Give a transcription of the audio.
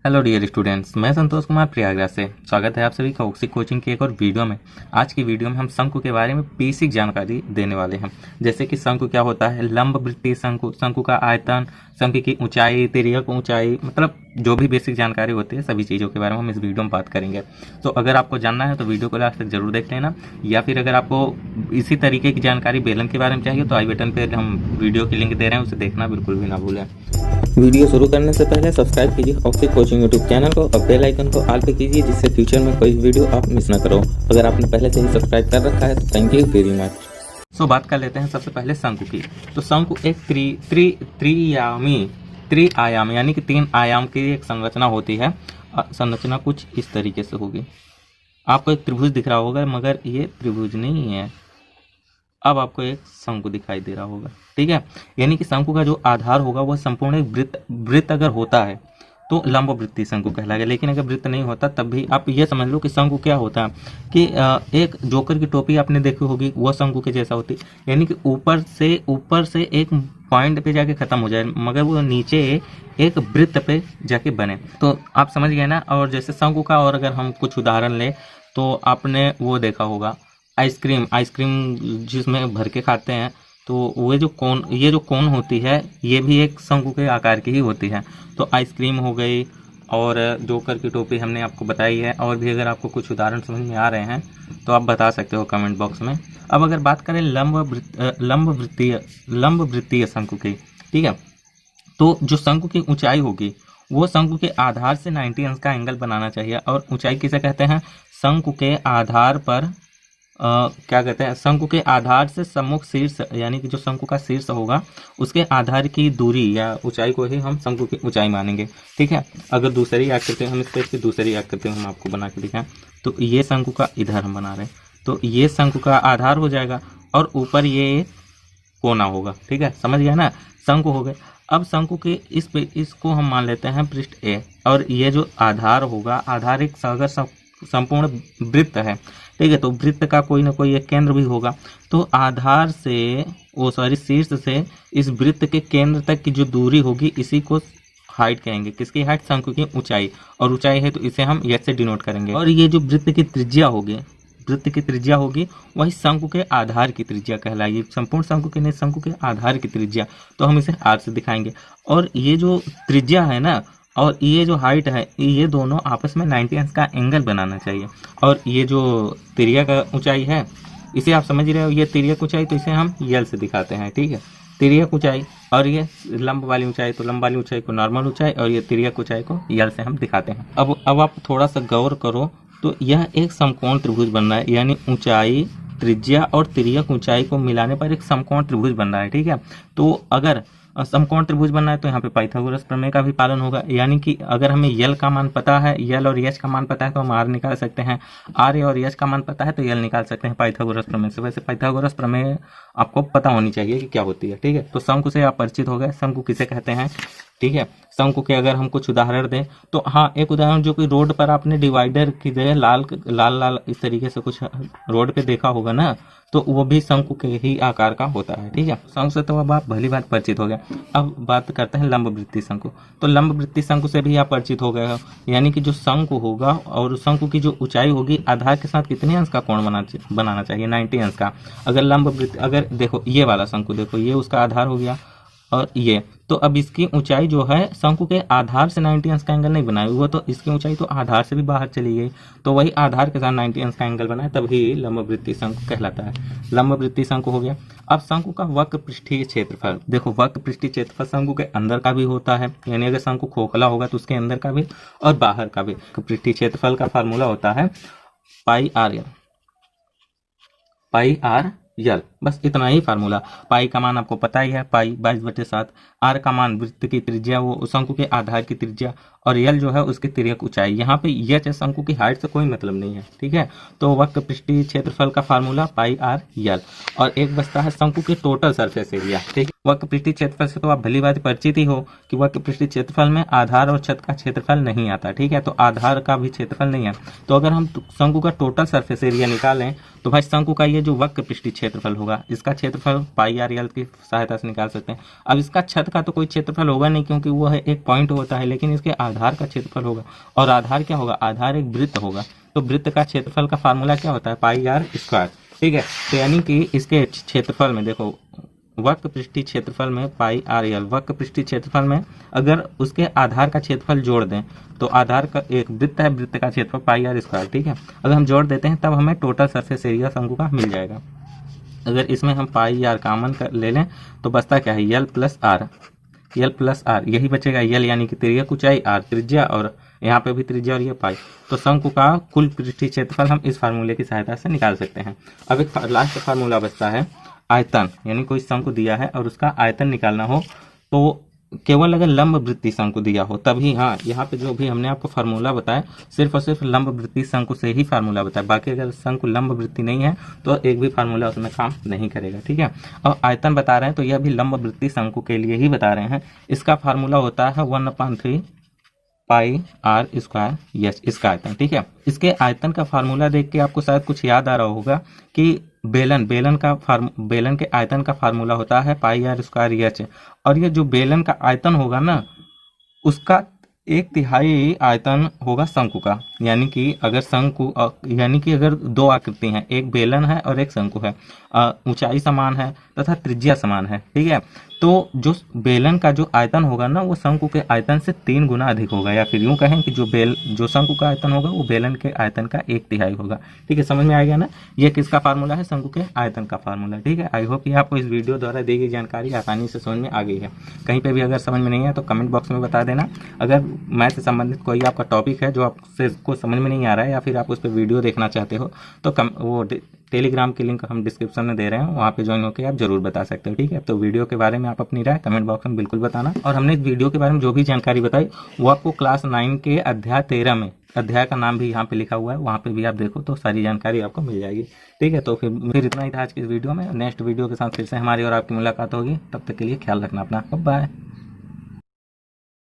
Hello dear students, मैं संतोष कुमार प्रयागराज से स्वागत है आप सभी का ओक्सी कोचिंग की एक और वीडियो में। आज की वीडियो में हम शंकु के बारे में बेसिक जानकारी देने वाले हैं, जैसे कि शंकु क्या होता है, लंब वृत्तीय शंकु, शंकु का आयतन, शंकु की ऊंचाई, तिर्यक ऊंचाई, मतलब जो भी बेसिक जानकारी होती है सभी चीज़ों के बारे में हम इस वीडियो में बात करेंगे। तो अगर आपको जानना है तो वीडियो को लास्ट तक जरूर देख लेना, या फिर अगर आपको इसी तरीके की जानकारी बेलन के बारे में चाहिए तो आई बटन पर हम वीडियो की लिंक दे रहे हैं, उसे देखना बिल्कुल भी ना भूलें। वीडियो शुरू करने से पहले सब्सक्राइब कीजिए ऑक्सी कोचिंग यूट्यूब चैनल को और बेल आइकन को ऑल पे कीजिए, जिससे फ्यूचर में कोई वीडियो आप मिस ना करो। अगर आपने पहले से ही सब्सक्राइब कर रखा है तो थैंक यू वेरी मच। सो बात कर लेते हैं सबसे पहले शंकु की। तो शंकु एक त्रिआयाम यानी कि 3 आयाम की एक संरचना होती है। संरचना कुछ इस तरीके से होगी। आपको एक त्रिभुज दिख रहा होगा, मगर ये त्रिभुज नहीं है। अब आपको एक शंकु दिखाई दे रहा होगा, ठीक है। यानी कि शंकु का जो आधार होगा वह संपूर्ण एक वृत्त अगर होता है तो लंब वृत्तीय शंकु कहलाएगा, लेकिन अगर वृत्त नहीं होता तब भी आप ये समझ लो कि शंकु क्या होता है कि एक जोकर की टोपी आपने देखी होगी, वह शंकु के जैसा होती है। यानी कि ऊपर से एक पॉइंट पे जाके खत्म हो जाए, मगर वो नीचे एक वृत्त पे जाके बने। तो आप समझ गए ना। और जैसे शंकु का और अगर हम कुछ उदाहरण ले तो आपने वो देखा होगा आइसक्रीम जिसमें भर के खाते हैं, तो ये जो कोन होती है ये भी एक शंकु के आकार की ही होती है। तो आइसक्रीम हो गई और जोकर की टोपी हमने आपको बताई है। और भी अगर आपको कुछ उदाहरण समझ में आ रहे हैं तो आप बता सकते हो कमेंट बॉक्स में। अब अगर बात करें लंब वृत्तीय शंकु की, ठीक है, तो जो शंकु की ऊंचाई होगी वो शंकु के आधार से 90 अंश का एंगल बनाना चाहिए। और ऊंचाई किसे कहते हैं? शंकु के आधार पर क्या कहते हैं, शंकु के आधार से सम्मुख शीर्ष, यानी कि जो शंकु का शीर्ष होगा उसके आधार की दूरी या ऊंचाई को ही हम शंकु की ऊंचाई मानेंगे, ठीक है। अगर दूसरी आकृति हम इस पेज की दूसरी आकृति हम आपको बना के दिखाएं तो ये शंकु का इधर हम बना रहे हैं, तो ये शंकु का आधार हो जाएगा और ऊपर ये कोना होगा, ठीक है। समझ गया ना, शंकु हो गए। अब शंकु के इसको हम मान लेते हैं पृष्ठ ए, और ये जो आधार होगा, आधार एक अगर संपूर्ण वृत्त है, ठीक है, तो वृत्त का कोई ना कोई एक केंद्र भी होगा। तो आधार से शीर्ष से इस वृत्त के केंद्र तक की जो दूरी होगी इसी को हाइट कहेंगे। किसकी हाइट? शंकु की ऊंचाई। और ऊंचाई है तो इसे हम एच से डिनोट करेंगे। और ये जो वृत्त की त्रिज्या होगी वही शंकु के आधार की त्रिज्या कहलाएगी। संपूर्ण शंकु की नहीं, शंकु के आधार की त्रिज्या, तो हम इसे आर से दिखाएंगे। और ये जो त्रिज्या है ना और ये जो हाइट है, ये दोनों आपस में 90 अंश का एंगल बनाना चाहिए। और ये जो तिर्यक ऊंचाई है इसे आप समझ रहे हो, ये तिर्यक ऊंचाई, तो इसे हम यल से दिखाते हैं, ठीक है, तिर्यक ऊंचाई। और ये लंब वाली ऊंचाई, तो लंब वाली ऊंचाई को नॉर्मल ऊंचाई और ये तिर्यक ऊंचाई को यल से हम दिखाते हैं। अब आप थोड़ा सा गौर करो तो यह एक समकोण त्रिभुज बन रहा है, यानी ऊंचाई, त्रिज्या और तिर्यक ऊंचाई को मिलाने पर एक समकोण त्रिभुज बन रहा है, ठीक है। तो अगर समकोण त्रिभुज बनना है तो यहाँ पे पाइथागोरस प्रमेय का भी पालन होगा। यानी कि अगर हमें यल का मान पता है, यल और यच का मान पता है तो हम आर निकाल सकते हैं, आर और यच का मान पता है तो यल निकाल सकते हैं पाइथागोरस प्रमेय से। वैसे पाइथागोरस प्रमेय आपको पता होनी चाहिए कि क्या होती है, ठीक है। तो शंकु से आप परिचित हो गए, शंकु किसे कहते हैं, ठीक है। शंकु के अगर हम कुछ उदाहरण दें तो हाँ, एक उदाहरण जो कि रोड पर आपने डिवाइडर की जगह लाल लाल इस तरीके से कुछ रोड पे देखा होगा ना, तो वो भी शंकु के ही आकार का होता है, ठीक है। शंकु से तो अब आप भली बात परिचित हो गए। अब बात करते हैं लंब वृत्तीय शंकु। तो लंब वृत्तीय शंकु से भी आप परिचित हो गए हो, यानी कि जो शंकु होगा और शंकु की जो ऊंचाई होगी आधार के साथ कितने अंश का कोण बनाना चाहिए? 90 अंश का। अगर देखो ये वाला शंकु देखो, ये उसका आधार हो गया और ये, तो अब इसकी ऊंचाई जो है शंकु के आधार से 90 अंश का एंगल नहीं बनाई हुआ, तो इसकी ऊंचाई तो आधार से भी बाहर चली गई, तो वही आधार के साथ 90 अंश का एंगल बनाए तभी लंब वृत्तीय शंकु कहलाता है। लंब वृत्तीय शंकु हो गया। अब शंकु का वक्र पृष्ठीय क्षेत्रफल देखो, वक्र पृष्ठीय क्षेत्रफल शंकु के अंदर का भी होता है, यानी अगर शंकु खोखला होगा तो उसके अंदर का भी और बाहर का भी। पृष्ठीय क्षेत्रफल का फार्मूला होता है पाई आर यल, बस इतना ही फार्मूला। पाई का मान आपको पता ही है, पाई 22/7। आर का मान वृत्त की त्रिज्या, वो शंकु के आधार की त्रिज्या, और यल जो है उसकी तिर्यक ऊंचाई। यहाँ पे यच शंकु की हाइट से कोई मतलब नहीं है, ठीक है। तो वक्र पृष्ठीय क्षेत्रफल का फार्मूला पाई आर यल। और एक बचता है शंकु के टोटल सरफेस एरिया, ठीक है। वक्र पृष्ठीय क्षेत्रफल से तो आप भली बात परिचित ही हो कि वक्र पृष्ठीय क्षेत्रफल में आधार और छत का क्षेत्रफल नहीं आता, ठीक है। तो आधार का भी क्षेत्रफल नहीं है, तो अगर हम शंकु का टोटल सरफेस एरिया निकालें तो भाई शंकु का ये जो वक्र पृष्ठीय क्षेत्रफल होगा इसका क्षेत्रफल पाई आर यल की सहायता से निकाल सकते हैं। अब इसका छत का तो कोई क्षेत्रफल होगा नहीं क्योंकि वो है एक पॉइंट होता है, लेकिन इसके आधार का क्षेत्रफल होगा। और आधार क्या होगा, आधार एक वृत्त होगा, तो वृत्त का क्षेत्रफल का फार्मूला क्या होता है, पाई आर स्क्वायर। ठीक है, तो यानी कि इसके क्षेत्रफल में देखो, वक्र पृष्ठीय क्षेत्रफल में पाई आर एल, वक्र पृष्ठीय क्षेत्रफल में अगर उसके आधार का क्षेत्रफल जोड़ दें तो आधार का एक वृत्त है, वृत्त का क्षेत्रफल पाई आर स्क्वायर। ठीक है, अगर हम जोड़ देते हैं तब हमें टोटल सरफेस एरिया शंकु का मिल जाएगा। अगर इसमें हम पाई आर कॉमन कर ले लें तो बचता क्या है, L plus R, L plus R, यही बचेगा। यल यानी कि तिर्यक ऊंचाई, आर त्रिज्या, और यहाँ पे भी त्रिज्या और ये पाई। तो शंकु का कुल पृष्ठीय क्षेत्रफल हम इस फार्मूले की सहायता से निकाल सकते हैं। अब एक लास्ट फार्मूला बचता है आयतन, यानी कोई शंकु दिया है और उसका आयतन निकालना हो तो केवल अगर लंब वृत्तीय शंकु दिया हो तभी, हाँ यहाँ पे जो भी हमने आपको फार्मूला बताया सिर्फ और सिर्फ लंब वृत्तीय शंकु से ही फार्मूला बताया, बाकी अगर शंकु लंब वृत्तीय नहीं है तो एक भी फार्मूला उसमें काम नहीं करेगा। ठीक है, और आयतन बता रहे हैं तो यह भी लंब वृत्तीय शंकु के लिए ही बता रहे हैं। इसका फार्मूला होता है 1/3 पाई आर स्क्वायर, यस इसका आयतन। ठीक है, इसके आयतन का फार्मूला देख के आपको शायद कुछ याद आ रहा होगा कि बेलन बेलन के आयतन का फार्मूला होता है पाई आर स्क्वायर एच, और ये जो बेलन का आयतन होगा ना उसका 1/3 आयतन होगा शंकु का। यानी कि अगर शंकु यानी कि अगर दो आकृति हैं, एक बेलन है और एक शंकु है, ऊंचाई समान है तथा त्रिज्या समान है। ठीक है, तो जो बेलन का जो आयतन होगा ना वो शंकु के आयतन से 3 गुना अधिक होगा, या फिर यूं कहें कि जो शंकु का आयतन होगा वो बेलन के आयतन का 1/3 होगा। ठीक है, समझ में आ गया ना, ये किसका फार्मूला है, शंकु के आयतन का फार्मूला। ठीक है, आई होप कि आपको इस वीडियो द्वारा दी गई जानकारी आसानी से समझ में आ गई है। कहीं पे भी अगर समझ में नहीं है तो कमेंट बॉक्स में बता देना। अगर मैथ से संबंधित कोई आपका टॉपिक है जो आपसे को समझ में नहीं आ रहा है या फिर आप उस पर वीडियो देखना चाहते हो तो वो टेलीग्राम की लिंक हम डिस्क्रिप्शन में दे रहे हैं, वहाँ पे ज्वाइन होकर आप जरूर बता सकते हो। ठीक है, तो वीडियो के बारे में आप अपनी राय कमेंट बॉक्स में बिल्कुल बताना। और हमने इस वीडियो के बारे में जो भी जानकारी बताई वो आपको क्लास 9 के अध्याय 13 में, अध्याय का नाम भी यहाँ पे लिखा हुआ है, वहाँ पे भी आप देखो तो सारी जानकारी आपको मिल जाएगी। ठीक है, तो फिर इतना ही था आज की इस वीडियो में। नेक्स्ट वीडियो के साथ फिर से हमारी और आपकी मुलाकात होगी, तब तक के लिए ख्याल रखना अपना, बाय।